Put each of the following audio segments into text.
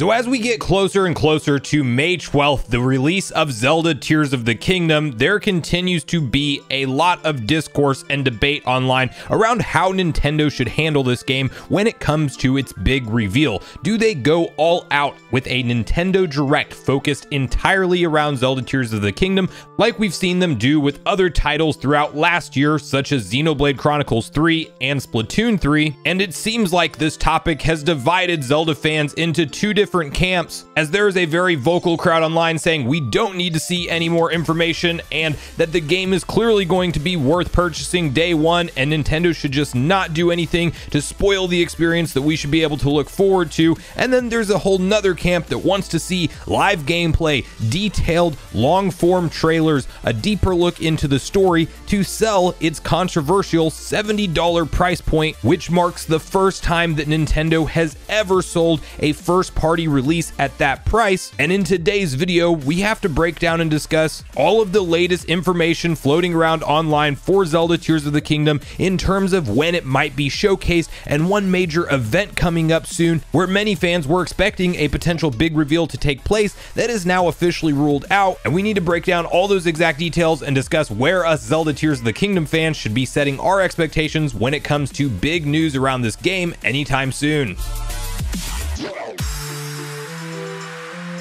So as we get closer and closer to May 12th, the release of Zelda Tears of the Kingdom, there continues to be a lot of discourse and debate online around how Nintendo should handle this game when it comes to its big reveal. Do they go all out with a Nintendo Direct focused entirely around Zelda Tears of the Kingdom, like we've seen them do with other titles throughout last year, such as Xenoblade Chronicles 3 and Splatoon 3? And it seems like this topic has divided Zelda fans into two different camps, as there is a very vocal crowd online saying we don't need to see any more information and that the game is clearly going to be worth purchasing day one, and Nintendo should just not do anything to spoil the experience that we should be able to look forward to. And then there's a whole nother camp that wants to see live gameplay, detailed long-form trailers, a deeper look into the story to sell its controversial $70 price point, which marks the first time that Nintendo has ever sold a first-party release at that price. And in today's video, we have to break down and discuss all of the latest information floating around online for Zelda Tears of the Kingdom in terms of when it might be showcased, and one major event coming up soon where many fans were expecting a potential big reveal to take place that is now officially ruled out. And we need to break down all those exact details and discuss where us Zelda Tears of the Kingdom fans should be setting our expectations when it comes to big news around this game anytime soon.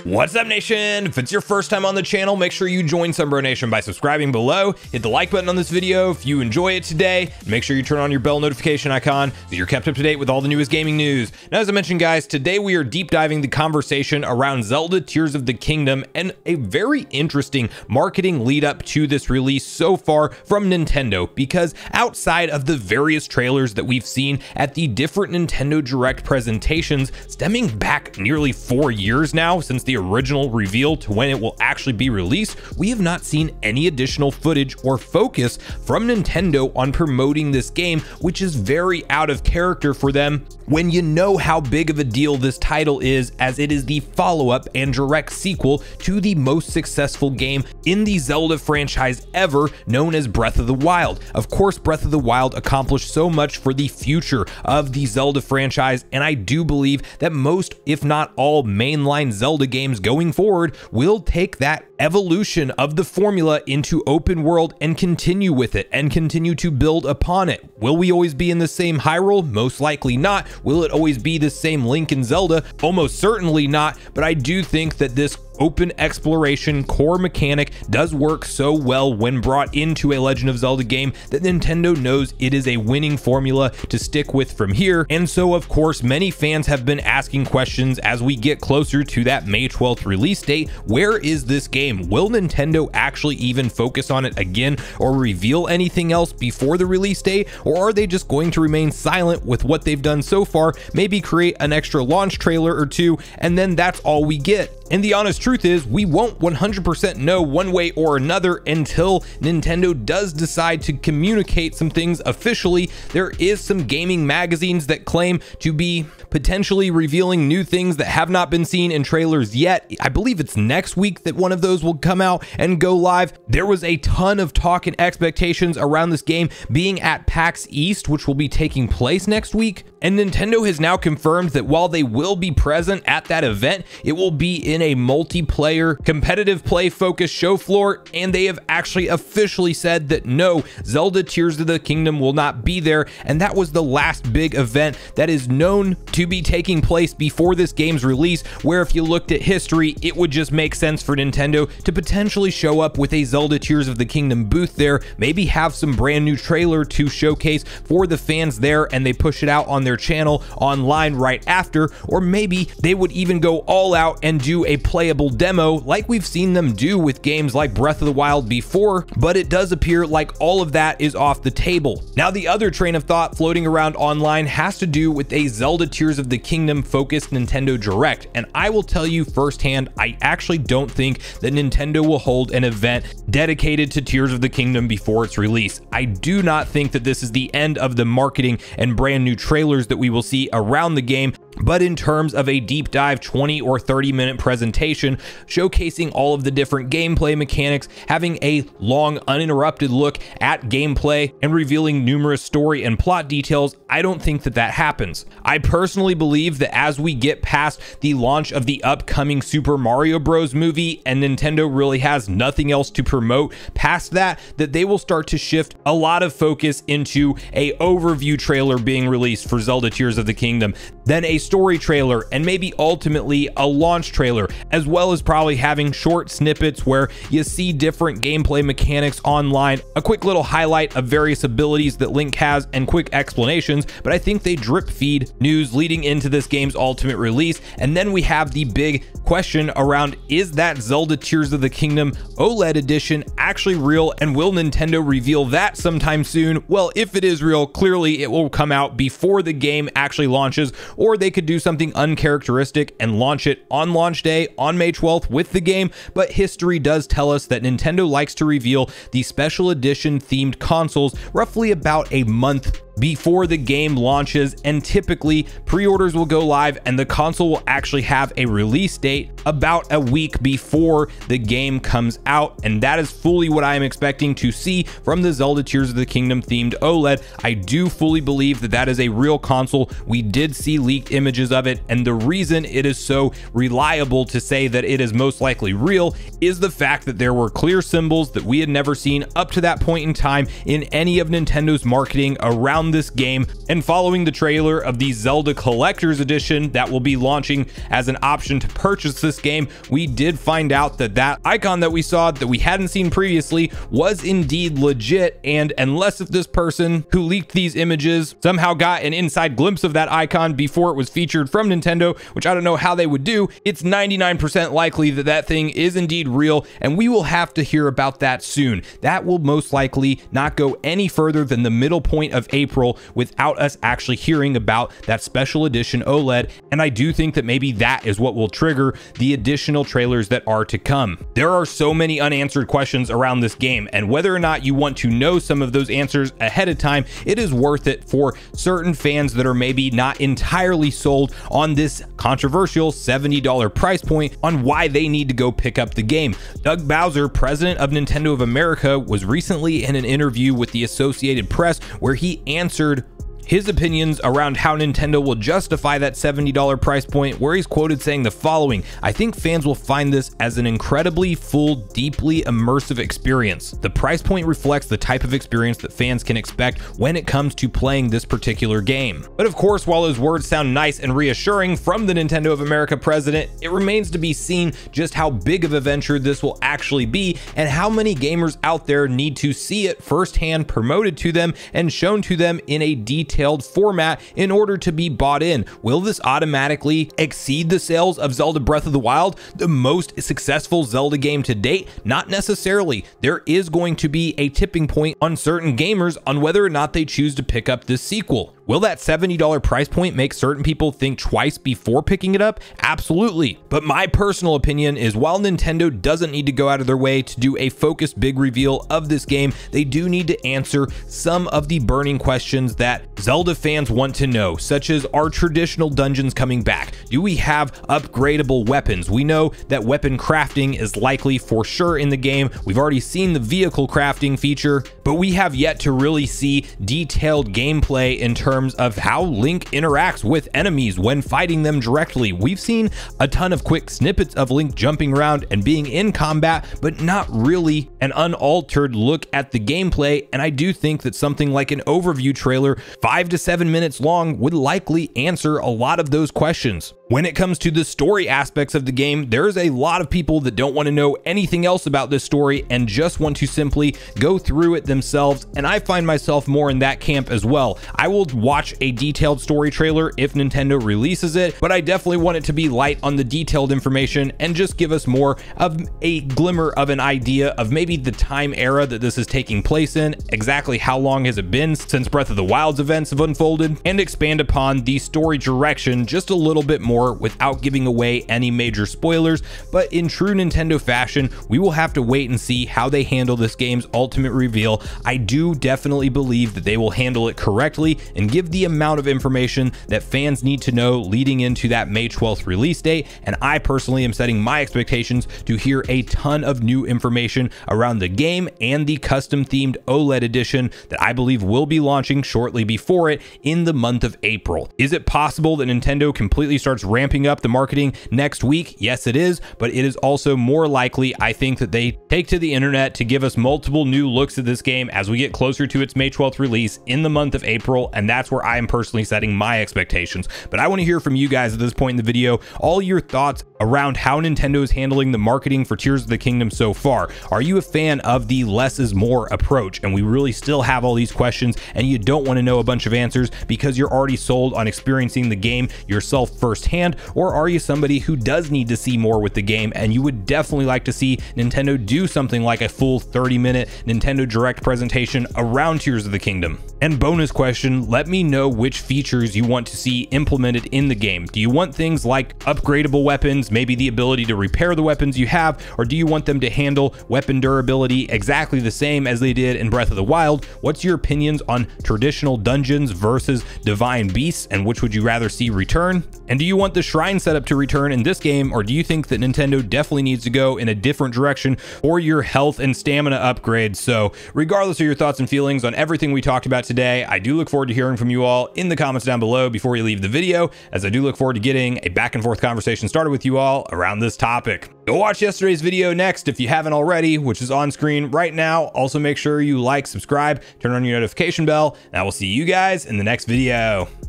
What's up, Nation? If it's your first time on the channel, make sure you join Sunbro Nation by subscribing below. Hit the like button on this video if you enjoy it today. Make sure you turn on your bell notification icon so you're kept up to date with all the newest gaming news. Now, as I mentioned, guys, today we are deep diving the conversation around Zelda Tears of the Kingdom and a very interesting marketing lead up to this release so far from Nintendo, because outside of the various trailers that we've seen at the different Nintendo Direct presentations stemming back nearly 4 years now since the original reveal to when it will actually be released, we have not seen any additional footage or focus from Nintendo on promoting this game, which is very out of character for them when you know how big of a deal this title is, as it is the follow-up and direct sequel to the most successful game in the Zelda franchise ever, known as Breath of the Wild. Of course, Breath of the Wild accomplished so much for the future of the Zelda franchise, and I do believe that most, if not all, mainline Zelda games going forward will take that evolution of the formula into open world and continue with it and continue to build upon it. Will we always be in the same Hyrule? Most likely not. Will it always be the same Link and Zelda? Almost certainly not, but I do think that this open exploration core mechanic does work so well when brought into a Legend of Zelda game that Nintendo knows it is a winning formula to stick with from here. And so, of course, many fans have been asking questions as we get closer to that May 12th release date. Where is this game? Will Nintendo actually even focus on it again or reveal anything else before the release date? Or are they just going to remain silent with what they've done so far, maybe create an extra launch trailer or two, and then that's all we get? And the honest truth is, we won't 100% know one way or another until Nintendo does decide to communicate some things officially. There is some gaming magazines that claim to be potentially revealing new things that have not been seen in trailers yet. I believe it's next week that one of those will come out and go live. There was a ton of talk and expectations around this game being at PAX East, which will be taking place next week. And Nintendo has now confirmed that while they will be present at that event, it will be in a multiplayer, competitive play focused show floor, and they have actually officially said that no, Zelda Tears of the Kingdom will not be there, and that was the last big event that is known to be taking place before this game's release, where if you looked at history, it would just make sense for Nintendo to potentially show up with a Zelda Tears of the Kingdom booth there, maybe have some brand new trailer to showcase for the fans there, and they push it out on their channel online right after, or maybe they would even go all out and do a playable demo like we've seen them do with games like Breath of the Wild before, but it does appear like all of that is off the table. Now, the other train of thought floating around online has to do with a Zelda Tears of the Kingdom focused Nintendo Direct, and I will tell you firsthand, I actually don't think that Nintendo will hold an event dedicated to Tears of the Kingdom before its release. I do not think that this is the end of the marketing and brand new trailers that we will see around the game, But in terms of a deep dive 20 or 30-minute presentation showcasing all of the different gameplay mechanics, having a long uninterrupted look at gameplay, and revealing numerous story and plot details, I don't think that that happens. I personally believe that as we get past the launch of the upcoming Super Mario Bros. Movie and Nintendo really has nothing else to promote past that, that they will start to shift a lot of focus into a overview trailer being released for Zelda Tears of the Kingdom, then a story trailer, and maybe ultimately a launch trailer, as well as probably having short snippets where you see different gameplay mechanics online, a quick little highlight of various abilities that Link has, and quick explanations. But I think they drip feed news leading into this game's ultimate release, and then we have the big question around, is that Zelda Tears of the Kingdom OLED edition actually real, and will Nintendo reveal that sometime soon? Well, if it is real, clearly it will come out before the game actually launches, or they could do something uncharacteristic and launch it on launch day on May 12th with the game. But history does tell us that Nintendo likes to reveal the special edition themed consoles roughly about a month before the game launches, and typically pre-orders will go live and the console will actually have a release date about a week before the game comes out, and that is fully what I am expecting to see from the Zelda Tears of the Kingdom themed OLED. I do fully believe that that is a real console. We did see leaked images of it, and the reason it is so reliable to say that it is most likely real is the fact that there were clear symbols that we had never seen up to that point in time in any of Nintendo's marketing around this game. And following the trailer of the Zelda Collector's Edition that will be launching as an option to purchase this game, we did find out that that icon that we saw that we hadn't seen previously was indeed legit. And unless if this person who leaked these images somehow got an inside glimpse of that icon before it was featured from Nintendo, which I don't know how they would do, it's 99% likely that that thing is indeed real, and we will have to hear about that soon. That will most likely not go any further than the middle point of April without us actually hearing about that special edition OLED, and I do think that maybe that is what will trigger the additional trailers that are to come. There are so many unanswered questions around this game, and whether or not you want to know some of those answers ahead of time, it is worth it for certain fans that are maybe not entirely sold on this controversial $70 price point on why they need to go pick up the game. Doug Bowser, president of Nintendo of America, was recently in an interview with the Associated Press where he answered his opinions around how Nintendo will justify that $70 price point, where he's quoted saying the following: "I think fans will find this as an incredibly full, deeply immersive experience. The price point reflects the type of experience that fans can expect when it comes to playing this particular game." But of course, while his words sound nice and reassuring from the Nintendo of America president, it remains to be seen just how big of a venture this will actually be, and how many gamers out there need to see it firsthand promoted to them and shown to them in a detailed format in order to be bought in. Will this automatically exceed the sales of Zelda Breath of the Wild, the most successful Zelda game to date? Not necessarily. There is going to be a tipping point on certain gamers on whether or not they choose to pick up this sequel. Will that $70 price point make certain people think twice before picking it up? Absolutely. But my personal opinion is, while Nintendo doesn't need to go out of their way to do a focused big reveal of this game, they do need to answer some of the burning questions that Zelda fans want to know, such as, are traditional dungeons coming back? Do we have upgradable weapons? We know that weapon crafting is likely for sure in the game. We've already seen the vehicle crafting feature, but we have yet to really see detailed gameplay in terms of how Link interacts with enemies when fighting them directly. We've seen a ton of quick snippets of Link jumping around and being in combat, but not really an unaltered look at the gameplay, and I do think that something like an overview trailer 5 to 7 minutes long would likely answer a lot of those questions. When it comes to the story aspects of the game, there's a lot of people that don't want to know anything else about this story and just want to simply go through it themselves, and I find myself more in that camp as well. I will watch a detailed story trailer if Nintendo releases it, but I definitely want it to be light on the detailed information and just give us more of a glimmer of an idea of maybe the time era that this is taking place in, exactly how long has it been since Breath of the Wild's events have unfolded, and expand upon the story direction just a little bit more more without giving away any major spoilers, but in true Nintendo fashion, we will have to wait and see how they handle this game's ultimate reveal. I do definitely believe that they will handle it correctly and give the amount of information that fans need to know leading into that May 12th release date, and I personally am setting my expectations to hear a ton of new information around the game and the custom themed OLED edition that I believe will be launching shortly before it in the month of April. Is it possible that Nintendo completely starts ramping up the marketing next week? Yes, it is, but it is also more likely, I think, that they take to the internet to give us multiple new looks at this game as we get closer to its May 12th release in the month of April, and that's where I am personally setting my expectations. But I want to hear from you guys at this point in the video, all your thoughts around how Nintendo is handling the marketing for Tears of the Kingdom so far. Are you a fan of the less is more approach, and we really still have all these questions and you don't want to know a bunch of answers because you're already sold on experiencing the game yourself firsthand? Or are you somebody who does need to see more with the game and you would definitely like to see Nintendo do something like a full 30-minute Nintendo Direct presentation around Tears of the Kingdom? And bonus question, let me know which features you want to see implemented in the game. Do you want things like upgradable weapons, maybe the ability to repair the weapons you have, or do you want them to handle weapon durability exactly the same as they did in Breath of the Wild? What's your opinions on traditional dungeons versus divine beasts, and which would you rather see return? And do you want the shrine setup to return in this game, or do you think that Nintendo definitely needs to go in a different direction for your health and stamina upgrades? So regardless of your thoughts and feelings on everything we talked about today, I do look forward to hearing from you all in the comments down below before you leave the video, as I do look forward to getting a back and forth conversation started with you all around this topic. Go watch yesterday's video next if you haven't already, which is on screen right now. Also make sure you like, subscribe, turn on your notification bell, and I will see you guys in the next video.